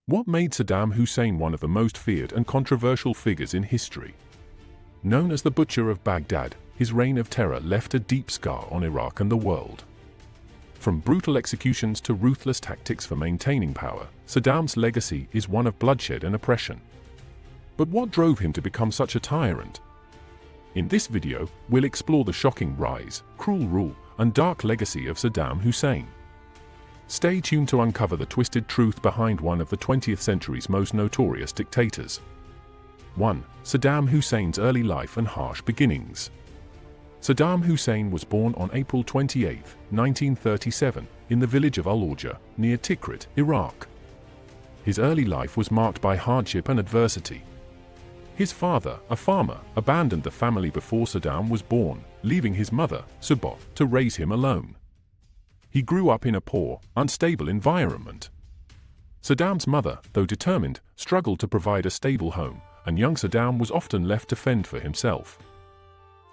What made Saddam Hussein one of the most feared and controversial figures in history? Known as the Butcher of Baghdad, his reign of terror left a deep scar on Iraq and the world. From brutal executions to ruthless tactics for maintaining power, Saddam's legacy is one of bloodshed and oppression. But what drove him to become such a tyrant? In this video, we'll explore the shocking rise, cruel rule, and dark legacy of Saddam Hussein. Stay tuned to uncover the twisted truth behind one of the 20th century's most notorious dictators. 1. Saddam Hussein's early life and harsh beginnings. Saddam Hussein was born on April 28, 1937, in the village of Al-Orja, near Tikrit, Iraq. His early life was marked by hardship and adversity. His father, a farmer, abandoned the family before Saddam was born, leaving his mother, Subha, to raise him alone. He grew up in a poor, unstable environment. Saddam's mother, though determined, struggled to provide a stable home, and young Saddam was often left to fend for himself.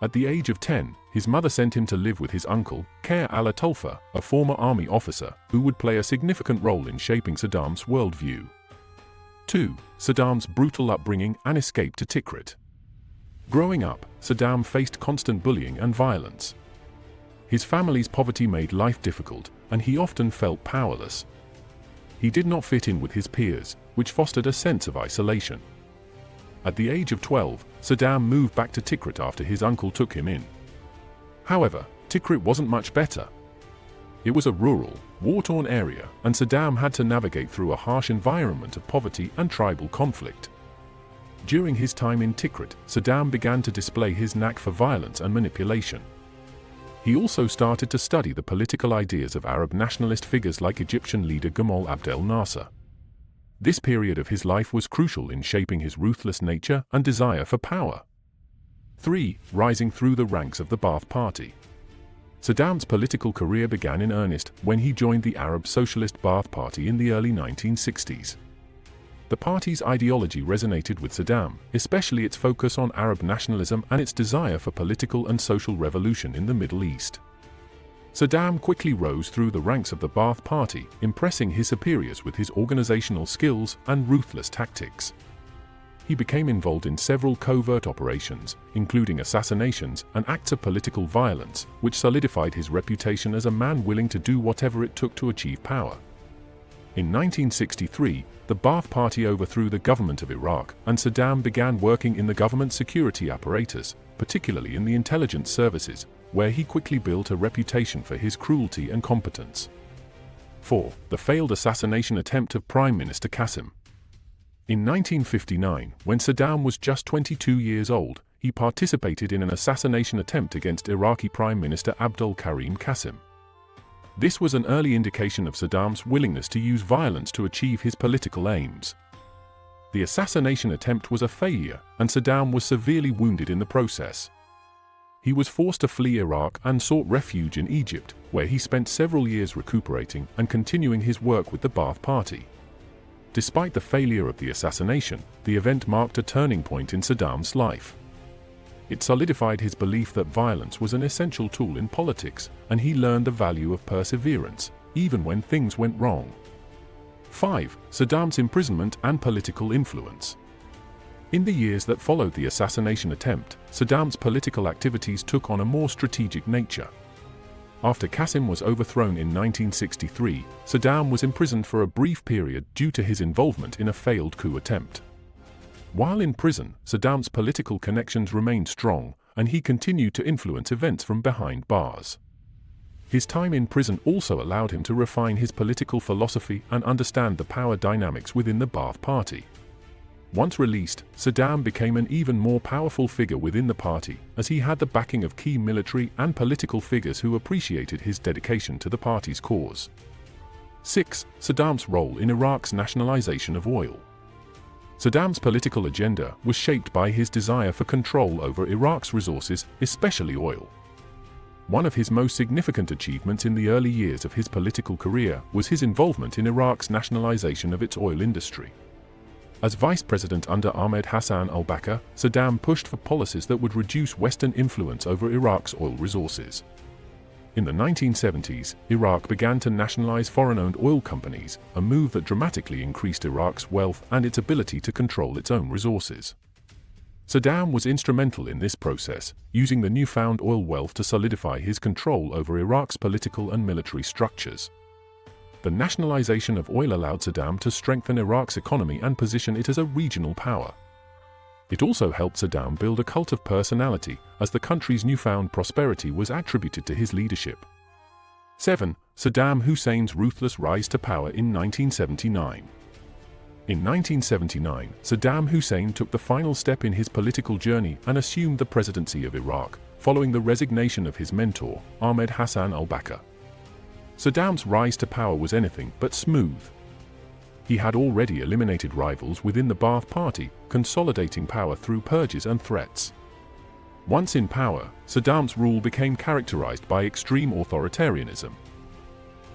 At the age of 10, his mother sent him to live with his uncle, Khair al-Tulfa, a former army officer, who would play a significant role in shaping Saddam's worldview. 2. Saddam's brutal upbringing and escape to Tikrit. Growing up, Saddam faced constant bullying and violence. His family's poverty made life difficult, and he often felt powerless. He did not fit in with his peers, which fostered a sense of isolation. At the age of 12, Saddam moved back to Tikrit after his uncle took him in. However, Tikrit wasn't much better. It was a rural, war-torn area, and Saddam had to navigate through a harsh environment of poverty and tribal conflict. During his time in Tikrit, Saddam began to display his knack for violence and manipulation. He also started to study the political ideas of Arab nationalist figures like Egyptian leader Gamal Abdel Nasser. This period of his life was crucial in shaping his ruthless nature and desire for power. 3. Rising through the ranks of the Ba'ath Party. Saddam's political career began in earnest when he joined the Arab Socialist Ba'ath Party in the early 1960s. The party's ideology resonated with Saddam, especially its focus on Arab nationalism and its desire for political and social revolution in the Middle East. Saddam quickly rose through the ranks of the Ba'ath Party, impressing his superiors with his organizational skills and ruthless tactics. He became involved in several covert operations, including assassinations and acts of political violence, which solidified his reputation as a man willing to do whatever it took to achieve power. In 1963, the Ba'ath Party overthrew the government of Iraq, and Saddam began working in the government security apparatus, particularly in the intelligence services, where he quickly built a reputation for his cruelty and competence. 4. The failed assassination attempt of Prime Minister Qasem. In 1959, when Saddam was just 22 years old, he participated in an assassination attempt against Iraqi Prime Minister Abdul Karim Qasem. This was an early indication of Saddam's willingness to use violence to achieve his political aims. The assassination attempt was a failure, and Saddam was severely wounded in the process. He was forced to flee Iraq and sought refuge in Egypt, where he spent several years recuperating and continuing his work with the Ba'ath Party. Despite the failure of the assassination, the event marked a turning point in Saddam's life. It solidified his belief that violence was an essential tool in politics, and he learned the value of perseverance, even when things went wrong. 5. Saddam's imprisonment and political influence. In the years that followed the assassination attempt, Saddam's political activities took on a more strategic nature. After Qasem was overthrown in 1963, Saddam was imprisoned for a brief period due to his involvement in a failed coup attempt. While in prison, Saddam's political connections remained strong, and he continued to influence events from behind bars. His time in prison also allowed him to refine his political philosophy and understand the power dynamics within the Ba'ath Party. Once released, Saddam became an even more powerful figure within the party, as he had the backing of key military and political figures who appreciated his dedication to the party's cause. 6. Saddam's role in Iraq's nationalization of oil. Saddam's political agenda was shaped by his desire for control over Iraq's resources, especially oil. One of his most significant achievements in the early years of his political career was his involvement in Iraq's nationalization of its oil industry. As vice president under Ahmed Hassan al-Bakr, Saddam pushed for policies that would reduce Western influence over Iraq's oil resources. In the 1970s, Iraq began to nationalize foreign-owned oil companies, a move that dramatically increased Iraq's wealth and its ability to control its own resources. Saddam was instrumental in this process, using the newfound oil wealth to solidify his control over Iraq's political and military structures. The nationalization of oil allowed Saddam to strengthen Iraq's economy and position it as a regional power. It also helped Saddam build a cult of personality, as the country's newfound prosperity was attributed to his leadership. 7. Saddam Hussein's ruthless rise to power in 1979. In 1979, Saddam Hussein took the final step in his political journey and assumed the presidency of Iraq, following the resignation of his mentor, Ahmed Hassan al-Bakr. Saddam's rise to power was anything but smooth. He had already eliminated rivals within the Ba'ath Party, consolidating power through purges and threats. Once in power, Saddam's rule became characterized by extreme authoritarianism.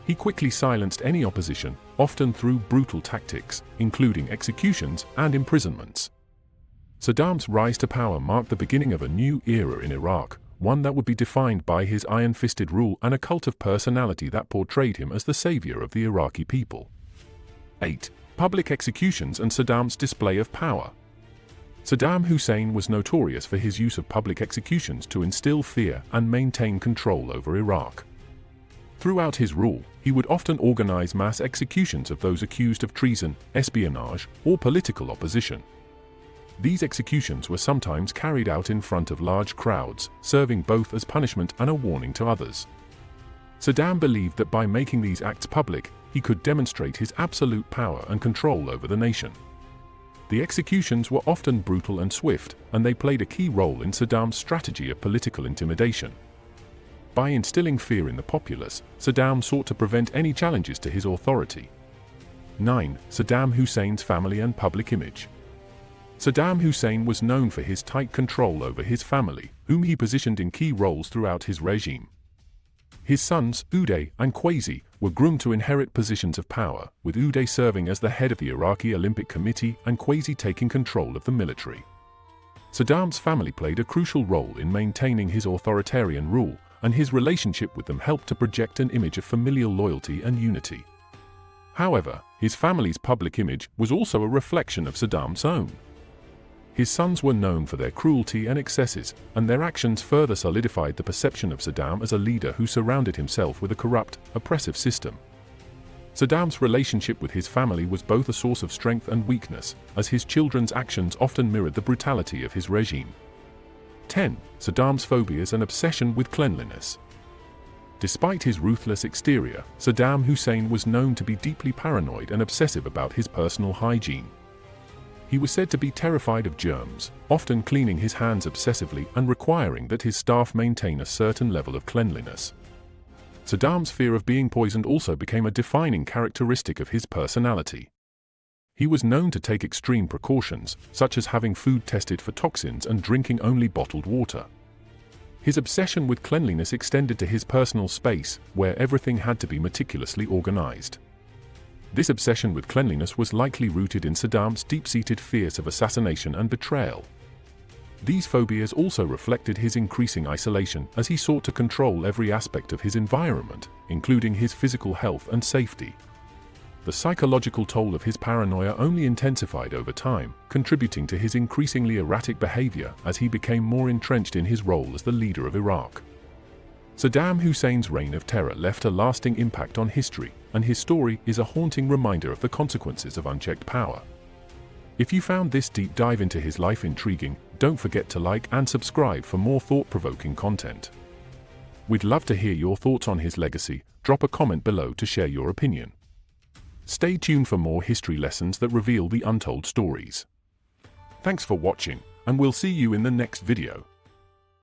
He quickly silenced any opposition, often through brutal tactics, including executions and imprisonments. Saddam's rise to power marked the beginning of a new era in Iraq, one that would be defined by his iron-fisted rule and a cult of personality that portrayed him as the savior of the Iraqi people. 8. Public executions and Saddam's display of power. Saddam Hussein was notorious for his use of public executions to instill fear and maintain control over Iraq. Throughout his rule, he would often organize mass executions of those accused of treason, espionage, or political opposition. These executions were sometimes carried out in front of large crowds, serving both as punishment and a warning to others. Saddam believed that by making these acts public, he could demonstrate his absolute power and control over the nation. The executions were often brutal and swift, and they played a key role in Saddam's strategy of political intimidation. By instilling fear in the populace, Saddam sought to prevent any challenges to his authority. 9. Saddam Hussein's family and public image. Saddam Hussein was known for his tight control over his family, whom he positioned in key roles throughout his regime. His sons, Uday and Qasi, were groomed to inherit positions of power, with Uday serving as the head of the Iraqi Olympic Committee and Qasi taking control of the military. Saddam's family played a crucial role in maintaining his authoritarian rule, and his relationship with them helped to project an image of familial loyalty and unity. However, his family's public image was also a reflection of Saddam's own. His sons were known for their cruelty and excesses, and their actions further solidified the perception of Saddam as a leader who surrounded himself with a corrupt, oppressive system. Saddam's relationship with his family was both a source of strength and weakness, as his children's actions often mirrored the brutality of his regime. 10. Saddam's phobias and obsession with cleanliness. Despite his ruthless exterior, Saddam Hussein was known to be deeply paranoid and obsessive about his personal hygiene. He was said to be terrified of germs, often cleaning his hands obsessively and requiring that his staff maintain a certain level of cleanliness. Saddam's fear of being poisoned also became a defining characteristic of his personality. He was known to take extreme precautions, such as having food tested for toxins and drinking only bottled water. His obsession with cleanliness extended to his personal space, where everything had to be meticulously organized. This obsession with cleanliness was likely rooted in Saddam's deep-seated fears of assassination and betrayal. These phobias also reflected his increasing isolation as he sought to control every aspect of his environment, including his physical health and safety. The psychological toll of his paranoia only intensified over time, contributing to his increasingly erratic behavior as he became more entrenched in his role as the leader of Iraq. Saddam Hussein's reign of terror left a lasting impact on history, and his story is a haunting reminder of the consequences of unchecked power. If you found this deep dive into his life intriguing, don't forget to like and subscribe for more thought-provoking content. We'd love to hear your thoughts on his legacy. Drop a comment below to share your opinion. Stay tuned for more history lessons that reveal the untold stories. Thanks for watching, and we'll see you in the next video.